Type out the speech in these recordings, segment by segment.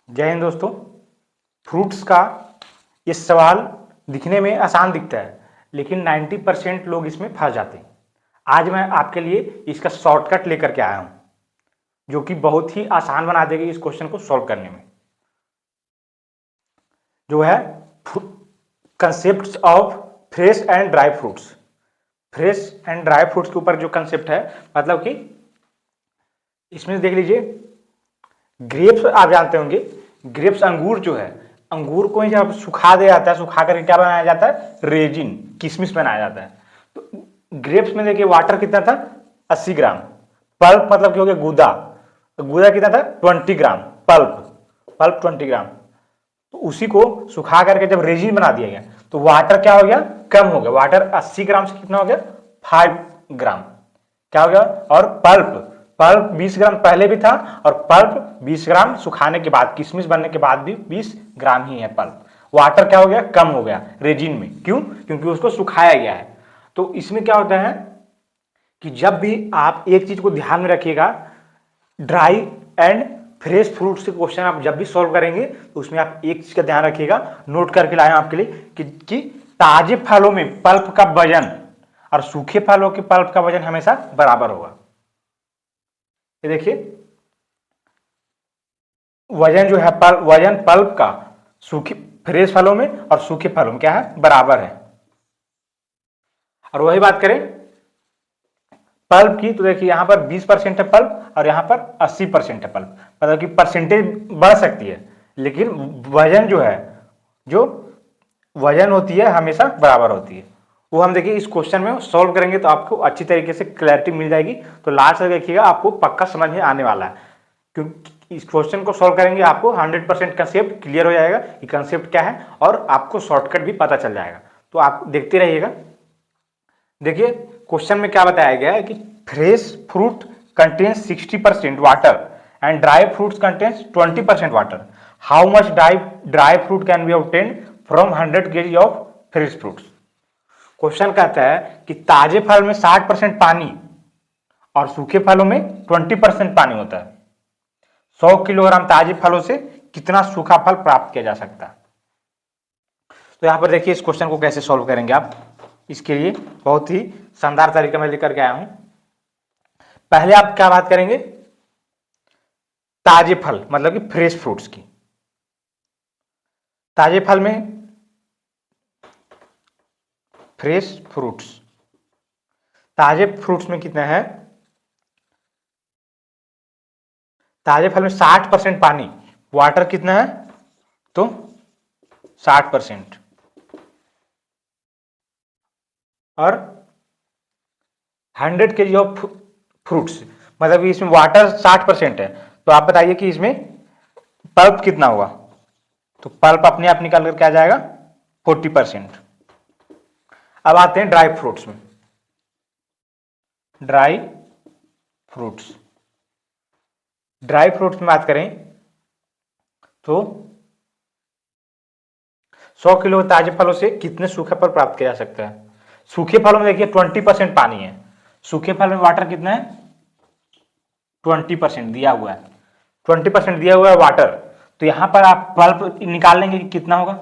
जय हिंद दोस्तों। फ्रूट्स का ये सवाल दिखने में आसान दिखता है, लेकिन 90% लोग इसमें फंस जाते हैं। आज मैं आपके लिए इसका शॉर्टकट लेकर के आया हूं, जो कि बहुत ही आसान बना देगी इस क्वेश्चन को सॉल्व करने में। जो है concept of fresh and dry fruits. Fresh and dry fruits के ऊपर जो कंसेप्ट है, मतलब कि इसमें देख लीजिए, ग्रेप्स आप जानते होंगे। ग्रेप्स अंगूर जो है, अंगूर को ही जब सुखा दिया जाता है, सुखा करके क्या बनाया जाता है, रेजिन, किशमिश बनाया जाता है। तो ग्रेप्स में देखिए वाटर कितना था, 80 ग्राम। पल्प मतलब क्या हो गया, गूदा। तो गूदा कितना था, 20 ग्राम। पल्प पल्प 20 ग्राम। तो उसी को सुखा करके जब रेजिन बना दिया गया तो वाटर क्या हो गया, कम हो गया। वाटर 80 ग्राम से कितना हो गया, 5 ग्राम। क्या हो गया, और पल्प पल्प 20 ग्राम पहले भी था, और पल्प 20 ग्राम सुखाने के बाद, किशमिश बनने के बाद भी 20 ग्राम ही है पल्प। वाटर क्या हो गया, कम हो गया रेजिन में। क्यों, क्योंकि उसको सुखाया गया है। तो इसमें क्या होता है कि जब भी आप एक चीज को ध्यान में रखिएगा, ड्राई एंड फ्रेश फ्रूट्स के क्वेश्चन आप जब भी सॉल्व करेंगे तो उसमें आप एक चीज का ध्यान रखिएगा, नोट करके लाए आपके लिए कि ताजे फलों में पल्प का वजन और सूखे फलों के पल्प का वजन हमेशा बराबर होगा। ये देखिए, वजन जो है वजन पल्प का सूखे फ्रेश फलों में और सूखे फलों में क्या है, बराबर है। और वही बात करें पल्प की, तो देखिए यहां पर 20% है पल्प और यहां पर 80% है पल्प। मतलब कि परसेंटेज बढ़ सकती है, लेकिन वजन जो है, जो वजन होती है हमेशा बराबर होती है। वो हम देखिए इस क्वेश्चन में सॉल्व करेंगे तो आपको अच्छी तरीके से क्लैरिटी मिल जाएगी। तो लास्ट तक देखिएगा, आपको पक्का समझ में आने वाला है, क्योंकि इस क्वेश्चन को सॉल्व करेंगे आपको 100% कंसेप्ट क्लियर हो जाएगा कि कंसेप्ट क्या है, और आपको शॉर्टकट भी पता चल जाएगा। तो आप देखते रहिएगा। देखिए क्वेश्चन में क्या बताया गया है कि fresh fruit contains 60% water and dry fruits contains 20% water. How much dry fruit can be obtained from 100 kg of fresh fruits. Question कहता है कि ताजे फल में 60% पानी और सूखे फलों में 20% पानी होता है। 100 किलोग्राम ताजे फलों से कितना सूखा फल प्राप्त किया जा सकता है। तो यहां पर देखिए इस क्वेश्चन को कैसे सॉल्व करेंगे आप। इसके लिए बहुत ही शानदार तरीका मैं लेकर के आया हूं। पहले आप क्या बात करेंगे, ताजे फल मतलब कि फ्रेश फ्रूट्स की। ताजे फल में फ्रेश फ्रूट्स, ताजे फ्रूट्स में कितना है, ताजे फल में 60% पानी, वाटर कितना है, तो 60%, और 100 kg ऑफ फ्रूट्स, मतलब इसमें वाटर 60% है। तो आप बताइए कि इसमें पल्प कितना हुआ। तो पल्प अपने आप निकाल कर क्या आ जाएगा, 40%। अब आते हैं ड्राई फ्रूट्स में। ड्राई फ्रूट्स, ड्राई फ्रूट्स में बात करें तो 100 किलो ताजे फलों से कितने सूखे फल प्राप्त किया जा सकता है। सूखे फलों में देखिए 20% पानी है, सूखे फल में वाटर कितना है, 20% दिया हुआ है। 20% दिया हुआ है वाटर। तो यहां पर आप पल्प निकाल लेंगे कि कितना होगा।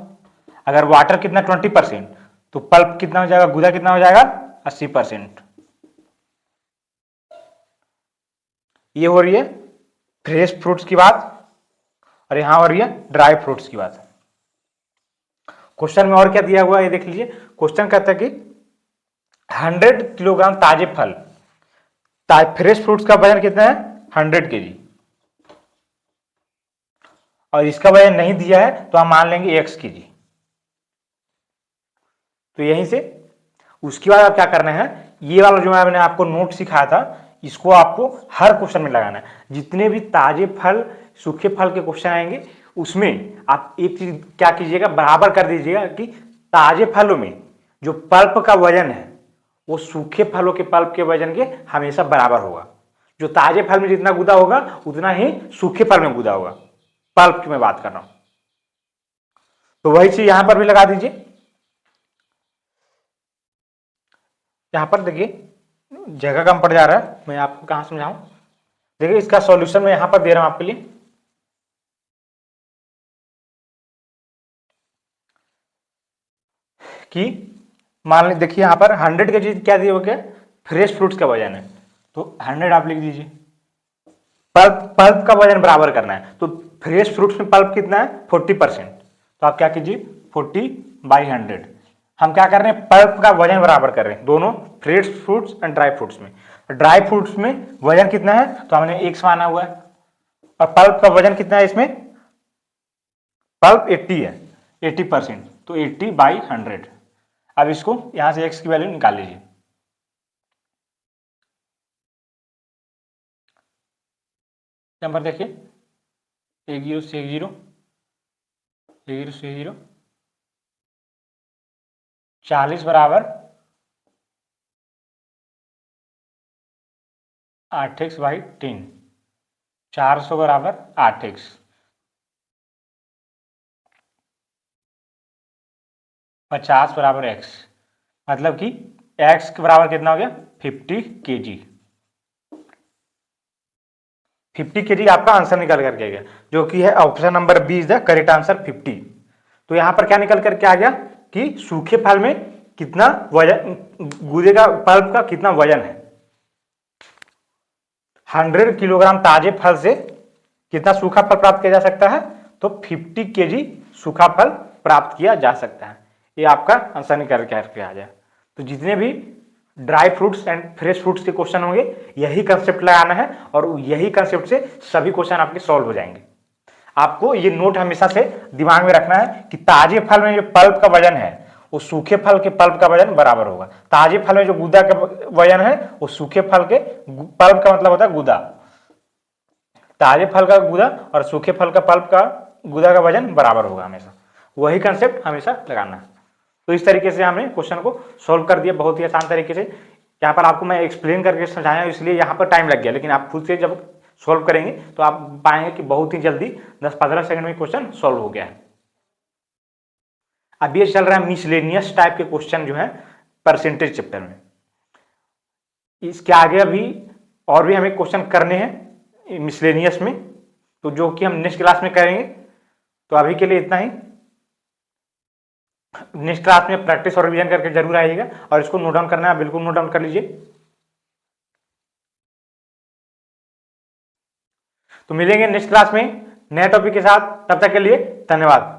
अगर वाटर कितना 20%, तो पल्प कितना हो जाएगा, गूदा कितना हो जाएगा, 80%। ये हो रही है फ्रेश फ्रूट्स की बात, और यहां हो रही है ड्राई फ्रूट्स की बात। क्वेश्चन में और क्या दिया हुआ है ये देख लीजिए। क्वेश्चन कहता है कि 100 किलोग्राम ताजे फल, फ्रेश फ्रूट्स का वजन कितना है, 100 kg, और इसका वजन नहीं दिया है तो हम मान लेंगे x kg। तो यहीं से उसके बाद आप क्या करना है, ये वाला जो मैंने आपको नोट सिखाया था, इसको आपको हर क्वेश्चन में लगाना है। जितने भी ताजे फल सूखे फल के क्वेश्चन आएंगे उसमें आप एक चीज क्या कीजिएगा, बराबर कर दीजिएगा कि ताजे फलों में जो पल्प का वजन है वो सूखे फलों के पल्प के वजन के हमेशा बराबर होगा। जो ताजे फल में जितना गुदा होगा उतना ही सूखे फल में गुदा होगा। पल्प की मैं बात कर रहा हूं। तो वही चीज यहां पर भी लगा दीजिए। यहां पर देखिए जगह कम पड़ जा रहा है, मैं आपको कहां समझाऊं। देखिए इसका सॉल्यूशन मैं यहां पर दे रहा हूं आपके लिए। कि मान लीजिए, देखिए यहाँ पर 100 के जी क्या दिया हो गया, फ्रेश फ्रूट्स का वजन है, तो 100 आप लिख दीजिए। पल्प का वजन बराबर करना है, तो फ्रेश फ्रूट्स में पल्प कितना है 40%, तो आप क्या कीजिए 40/100। हम क्या कर रहे हैं, पल्प का वजन बराबर कर रहे हैं दोनों fresh fruits and dry fruits में। ड्राई फ्रूट्स में वजन कितना है, तो हमने 1 माना हुआ है, और पल्प का वजन कितना है, इसमें पल्प 80 है, 80%, तो 80/100। अब इसको यहां से x की वैल्यू निकाल लीजिए। यहाँ पर देखिए 10 से 10 10 से 0 40 बराबर 8x/10, 400 बराबर 8x, 50 बराबर x, मतलब कि x के बराबर कितना हो गया 50 kg। 50 kg आपका आंसर निकल करके आ गया, जो कि है option number B is the correct answer 50। तो यहां पर क्या निकल करके आ गया कि सूखे फल में कितना वजन, गूदे का पल्प का कितना वजन है। 100 किलोग्राम ताजे फल से कितना सूखा फल प्राप्त किया जा सकता है, तो 50 kg सूखा फल प्राप्त किया जा सकता है। ये आपका आंसर निकल करके आ जाए। तो जितने भी dry fruits and fresh fruits के क्वेश्चन होंगे, यही कंसेप्ट लगाना है, और यही कंसेप्ट से सभी क्वेश्चन आपके सॉल्व हो जाएंगे। आपको ये नोट हमेशा से दिमाग में रखना है कि ताजे फल में जो पल्प का वजन है वो सूखे फल के पल्प का वजन बराबर होगा। ताजे फल में जो गूदा का वजन है वो सूखे फल के पल्प का मतलब होता है गूदा। ताजे फल का गूदा और सूखे फल का पल्प का गूदा का वजन बराबर होगा हमेशा। वही कंसेप्ट हमेशा लगाना है। तो इस तरीके से हमने क्वेश्चन को सॉल्व कर दिया बहुत ही आसान तरीके से। यहाँ पर आपको मैं एक्सप्लेन करके समझाया, इसलिए यहाँ पर टाइम लग गया, लेकिन आप खुद से जब सॉल्व करेंगे तो आप पाएंगे कि बहुत ही जल्दी 10-15 सेकंड में क्वेश्चन सॉल्व हो गया है। अब ये चल रहा है मिसलेनियस टाइप के क्वेश्चन जो है परसेंटेज चैप्टर में। इसके आगे अभी और भी हमें क्वेश्चन करने हैं मिसलेनियस में, तो जो कि हम नेक्स्ट क्लास में करेंगे। तो अभी के लिए इतना ही। नेक्स्ट क्लास में प्रैक्टिस और रिवीजन करके जरूर आइएगा, और इसको नोट डाउन करना है, बिल्कुल नोट डाउन कर लीजिए। तो मिलेंगे नेक्स्ट क्लास में नए टॉपिक के साथ, तब तक के लिए धन्यवाद।